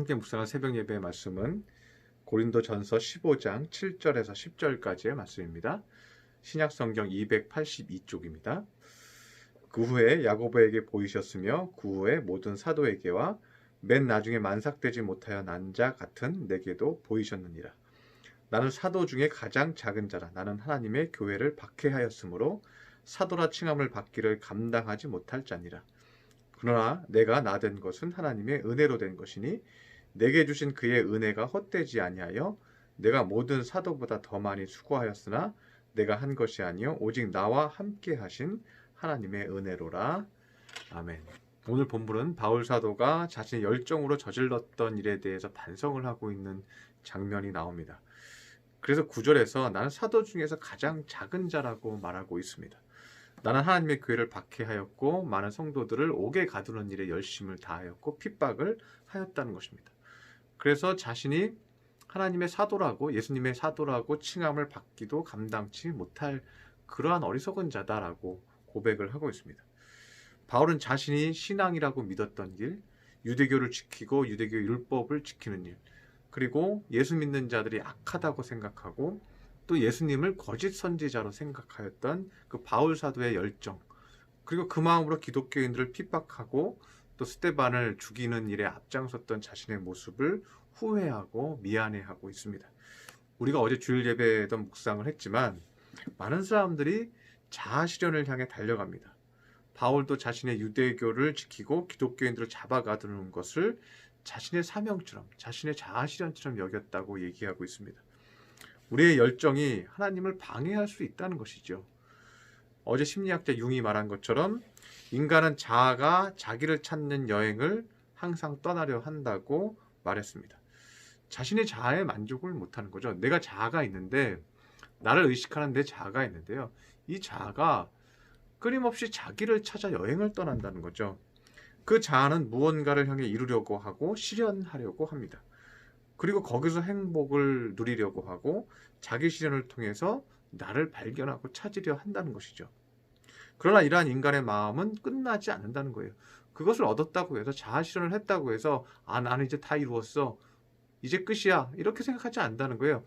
함께 묵상할 새벽 예배의 말씀은 고린도전서 15장 7절에서 10절까지의 말씀입니다. 신약성경 282쪽입니다. 그 후에 야고보에게 보이셨으며 그 후에 모든 사도에게와 맨 나중에 만삭되지 못하여 난 자 같은 내게도 보이셨느니라. 나는 사도 중에 가장 작은 자라. 나는 하나님의 교회를 박해하였으므로 사도라 칭함을 받기를 감당하지 못할 자니라. 그러나 내가 나된 것은 하나님의 은혜로 된 것이니 내게 주신 그의 은혜가 헛되지 아니하여 내가 모든 사도보다 더 많이 수고하였으나 내가 한 것이 아니요 오직 나와 함께 하신 하나님의 은혜로라. 아멘. 오늘 본문은 바울 사도가 자신의 열정으로 저질렀던 일에 대해서 반성을 하고 있는 장면이 나옵니다. 그래서 9절에서 나는 사도 중에서 가장 작은 자라고 말하고 있습니다. 나는 하나님의 교회를 박해하였고 많은 성도들을 옥에 가두는 일에 열심을 다하였고 핍박을 하였다는 것입니다. 그래서 자신이 하나님의 사도라고 예수님의 사도라고 칭함을 받기도 감당치 못할 그러한 어리석은 자다라고 고백을 하고 있습니다. 바울은 자신이 신앙이라고 믿었던 길, 유대교를 지키고 유대교 율법을 지키는 일, 그리고 예수 믿는 자들이 악하다고 생각하고 또 예수님을 거짓 선지자로 생각하였던 그 바울 사도의 열정, 그리고 그 마음으로 기독교인들을 핍박하고 또 스데반을 죽이는 일에 앞장섰던 자신의 모습을 후회하고 미안해하고 있습니다. 우리가 어제 주일 예배에도 묵상을 했지만 많은 사람들이 자아실현을 향해 달려갑니다. 바울도 자신의 유대교를 지키고 기독교인들을 잡아가두는 것을 자신의 사명처럼, 자신의 자아실현처럼 여겼다고 얘기하고 있습니다. 우리의 열정이 하나님을 방해할 수 있다는 것이죠. 어제 심리학자 융이 말한 것처럼 인간은 자아가 자기를 찾는 여행을 항상 떠나려 한다고 말했습니다. 자신의 자아에 만족을 못하는 거죠. 내가 자아가 있는데, 나를 의식하는 내 자아가 있는데요. 이 자아가 끊임없이 자기를 찾아 여행을 떠난다는 거죠. 그 자아는 무언가를 향해 이루려고 하고 실현하려고 합니다. 그리고 거기서 행복을 누리려고 하고 자기 실현을 통해서 나를 발견하고 찾으려 한다는 것이죠. 그러나 이러한 인간의 마음은 끝나지 않는다는 거예요. 그것을 얻었다고 해서 자아 실현을 했다고 해서 나는 이제 다 이루었어, 이제 끝이야, 이렇게 생각하지 않는다는 거예요.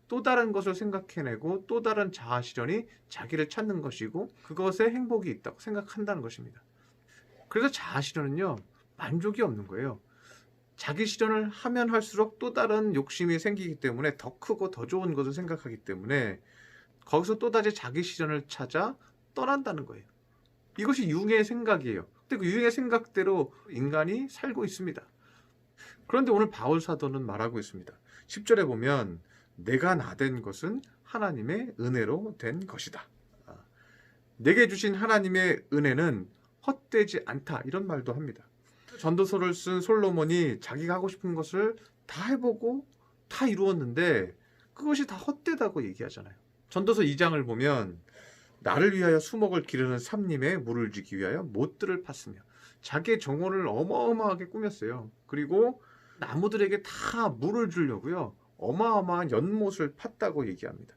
또 다른 것을 생각해내고 또 다른 자아 실현이 자기를 찾는 것이고 그것에 행복이 있다고 생각한다는 것입니다. 그래서 자아 실현은요, 만족이 없는 거예요. 자기 실현을 하면 할수록 또 다른 욕심이 생기기 때문에 더 크고 더 좋은 것을 생각하기 때문에 거기서 또다시 자기 실현을 찾아 떠난다는 거예요. 이것이 융의 생각이에요. 근데 그 융의 생각대로 인간이 살고 있습니다. 그런데 오늘 바울 사도는 말하고 있습니다. 10절에 보면 내가 나된 것은 하나님의 은혜로 된 것이다. 내게 주신 하나님의 은혜는 헛되지 않다, 이런 말도 합니다. 전도서를 쓴 솔로몬이 자기가 하고 싶은 것을 다 해보고 다 이루었는데 그것이 다 헛되다고 얘기하잖아요. 전도서 2장을 보면 나를 위하여 수목을 기르는 삼림에 물을 주기 위하여 못들을 팠으며 자기의 정원을 어마어마하게 꾸몄어요. 그리고 나무들에게 다 물을 주려고요, 어마어마한 연못을 팠다고 얘기합니다.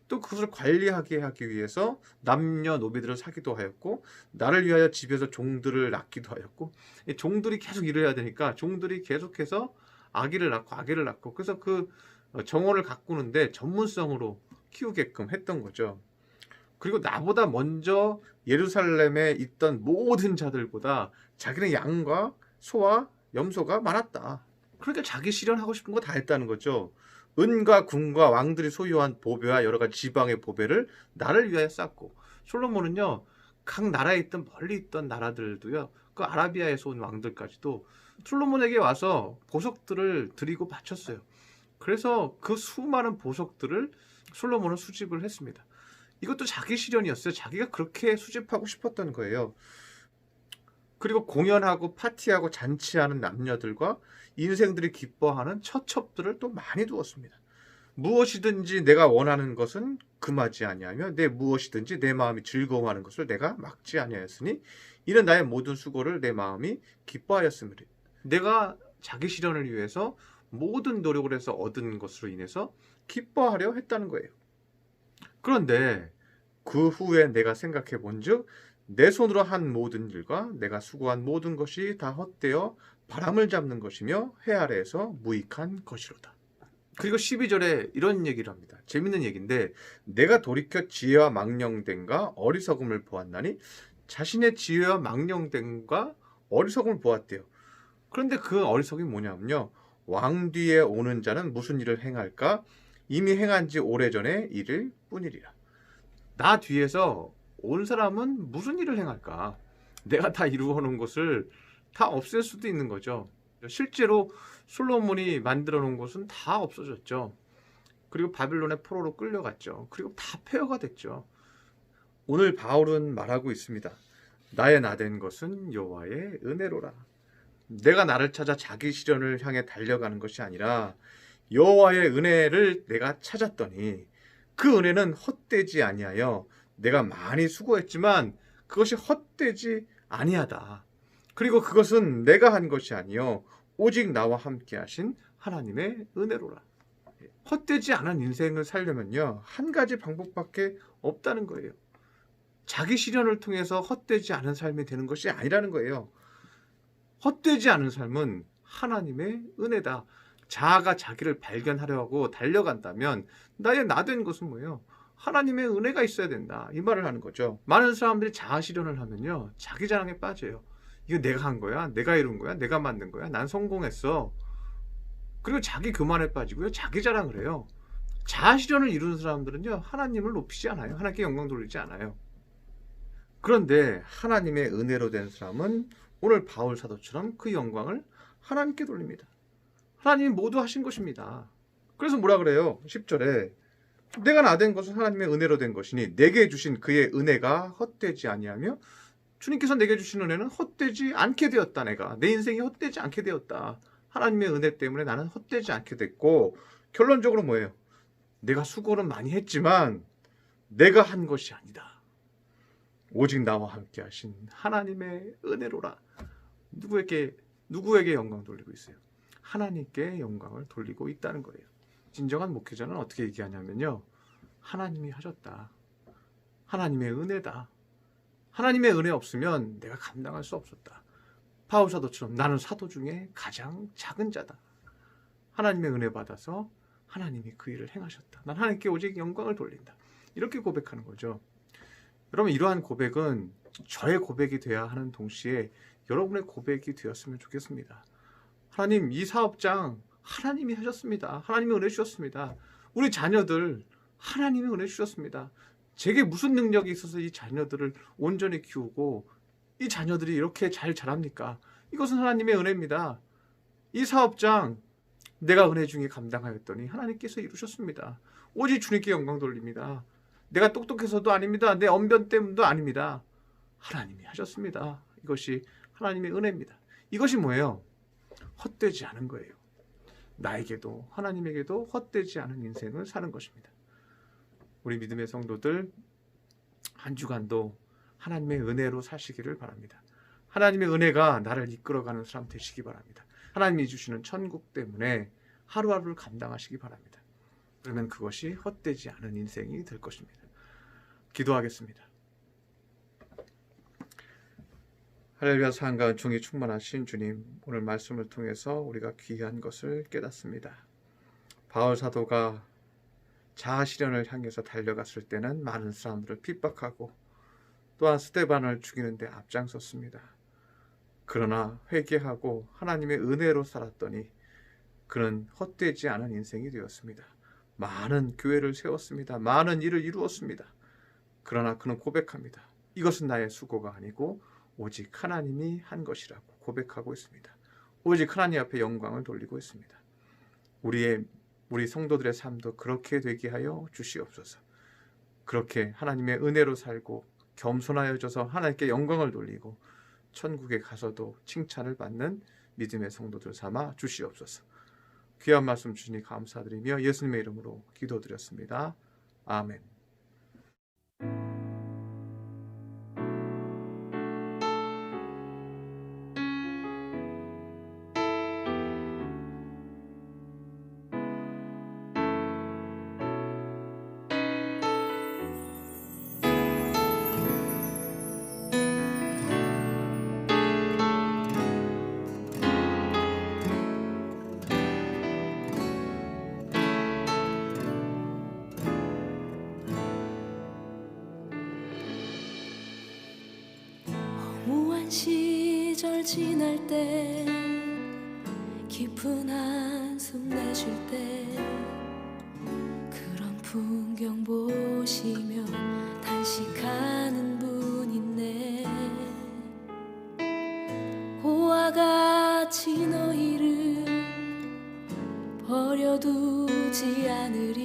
또 그것을 관리하게 하기 위해서 남녀노비들을 사기도 하였고 나를 위하여 집에서 종들을 낳기도 하였고, 종들이 계속 일해야 되니까 종들이 계속해서 아기를 낳고 그래서 그 정원을 가꾸는데 전문성으로 키우게끔 했던 거죠. 그리고 나보다 먼저 예루살렘에 있던 모든 자들보다 자기는 양과 소와 염소가 많았다. 그러니까 자기 실현하고 싶은 거 다 했다는 거죠. 은과 궁과 왕들이 소유한 보배와 여러 가지 지방의 보배를 나를 위하여 쌓고, 솔로몬은요, 각 나라에 있던 멀리 있던 나라들도요, 그 아라비아에서 온 왕들까지도 솔로몬에게 와서 보석들을 드리고 바쳤어요. 그래서 그 수많은 보석들을 솔로몬은 수집을 했습니다. 이것도 자기 실현이었어요. 자기가 그렇게 수집하고 싶었던 거예요. 그리고 공연하고 파티하고 잔치하는 남녀들과 인생들이 기뻐하는 처첩들을 또 많이 두었습니다. 무엇이든지 내가 원하는 것은 금하지 아니하며 내 무엇이든지 내 마음이 즐거워하는 것을 내가 막지 아니하였으니 이는 나의 모든 수고를 내 마음이 기뻐하였음이라. 내가 자기 실현을 위해서 모든 노력을 해서 얻은 것으로 인해서 기뻐하려 했다는 거예요. 그런데 그 후에 내가 생각해 본즉 내 손으로 한 모든 일과 내가 수고한 모든 것이 다 헛되어 바람을 잡는 것이며 해 아래에서 무익한 것이로다. 그리고 12절에 이런 얘기를 합니다. 재밌는 얘기인데 내가 돌이켜 지혜와 망령됨과 어리석음을 보았나니 자신의 지혜와 망령됨과 어리석음을 보았대요. 그런데 그 어리석음이 뭐냐면요. 왕 뒤에 오는 자는 무슨 일을 행할까? 이미 행한 지 오래전의 일일 뿐이리라. 나 뒤에서 온 사람은 무슨 일을 행할까? 내가 다 이루어 놓은 것을 다 없앨 수도 있는 거죠. 실제로 솔로몬이 만들어 놓은 것은 다 없어졌죠. 그리고 바빌론의 포로로 끌려갔죠. 그리고 다 폐허가 됐죠. 오늘 바울은 말하고 있습니다. 나의 나된 것은 여호와의 은혜로라. 내가 나를 찾아 자기 실현을 향해 달려가는 것이 아니라 여호와의 은혜를 내가 찾았더니 그 은혜는 헛되지 아니하여 내가 많이 수고했지만 그것이 헛되지 아니하다. 그리고 그것은 내가 한 것이 아니요 오직 나와 함께 하신 하나님의 은혜로라. 헛되지 않은 인생을 살려면요 한 가지 방법밖에 없다는 거예요. 자기 실현을 통해서 헛되지 않은 삶이 되는 것이 아니라는 거예요. 헛되지 않은 삶은 하나님의 은혜다. 자아가 자기를 발견하려 하고 달려간다면 나의 나된 것은 뭐예요? 하나님의 은혜가 있어야 된다. 이 말을 하는 거죠. 많은 사람들이 자아 실현을 하면요 자기 자랑에 빠져요. 이거 내가 한 거야? 내가 이룬 거야? 내가 만든 거야? 난 성공했어. 그리고 자기 교만에 빠지고요. 자기 자랑을 해요. 자아 실현을 이루는 사람들은요. 하나님을 높이지 않아요. 하나님께 영광 돌리지 않아요. 그런데 하나님의 은혜로 된 사람은 오늘 바울 사도처럼 그 영광을 하나님께 돌립니다. 하나님이 모두 하신 것입니다. 그래서 뭐라 그래요? 10절에 내가 나된 것은 하나님의 은혜로 된 것이니 내게 주신 그의 은혜가 헛되지 아니하며 주님께서 내게 주신 은혜는 헛되지 않게 되었다. 내 인생이 헛되지 않게 되었다. 하나님의 은혜 때문에 나는 헛되지 않게 됐고 결론적으로 뭐예요? 내가 수고는 많이 했지만 내가 한 것이 아니다. 오직 나와 함께 하신 하나님의 은혜로라. 누구에게 영광 돌리고 있어요? 하나님께 영광을 돌리고 있다는 거예요. 진정한 목회자는 어떻게 얘기하냐면요. 하나님이 하셨다. 하나님의 은혜다. 하나님의 은혜 없으면 내가 감당할 수 없었다. 바울 사도처럼 나는 사도 중에 가장 작은 자다. 하나님의 은혜 받아서 하나님이 그 일을 행하셨다. 난 하나님께 오직 영광을 돌린다. 이렇게 고백하는 거죠. 여러분 이러한 고백은 저의 고백이 돼야 하는 동시에 여러분의 고백이 되었으면 좋겠습니다. 하나님 이 사업장 하나님이 하셨습니다. 하나님이 은혜 주셨습니다. 우리 자녀들 하나님이 은혜 주셨습니다. 제게 무슨 능력이 있어서 이 자녀들을 온전히 키우고 이 자녀들이 이렇게 잘 자랍니까? 이것은 하나님의 은혜입니다. 이 사업장 내가 은혜 중에 감당하였더니 하나님께서 이루셨습니다. 오직 주님께 영광 돌립니다. 내가 똑똑해서도 아닙니다. 내 언변 때문도 아닙니다. 하나님이 하셨습니다. 이것이 하나님의 은혜입니다. 이것이 뭐예요? 헛되지 않은 거예요. 나에게도 하나님에게도 헛되지 않은 인생을 사는 것입니다. 우리 믿음의 성도들 한 주간도 하나님의 은혜로 사시기를 바랍니다. 하나님의 은혜가 나를 이끌어가는 사람 되시기 바랍니다. 하나님이 주시는 천국 때문에 하루하루를 감당하시기 바랍니다. 그러면 그것이 헛되지 않은 인생이 될 것입니다. 기도하겠습니다. 할렐루야. 사랑과 은총이 충만하신 주님, 오늘 말씀을 통해서 우리가 귀한 것을 깨닫습니다. 바울 사도가 자아 실현을 향해서 달려갔을 때는 많은 사람들을 핍박하고 또한 스데반을 죽이는 데 앞장섰습니다. 그러나 회개하고 하나님의 은혜로 살았더니 그는 헛되지 않은 인생이 되었습니다. 많은 교회를 세웠습니다. 많은 일을 이루었습니다. 그러나 그는 고백합니다. 이것은 나의 수고가 아니고 오직 하나님이 한 것이라고 고백하고 있습니다. 오직 하나님 앞에 영광을 돌리고 있습니다. 우리 성도들의 삶도 그렇게 되게 하여 주시옵소서. 그렇게 하나님의 은혜로 살고 겸손하여져서 하나님께 영광을 돌리고 천국에 가서도 칭찬을 받는 믿음의 성도들 삼아 주시옵소서. 귀한 말씀 주시니 감사드리며 예수님의 이름으로 기도드렸습니다. 아멘. 시절 지날 때 깊은 한숨 내쉴 때 그런 풍경 보시며 단식하는 분 있네. 고와 같이 너희를 버려두지 않으리.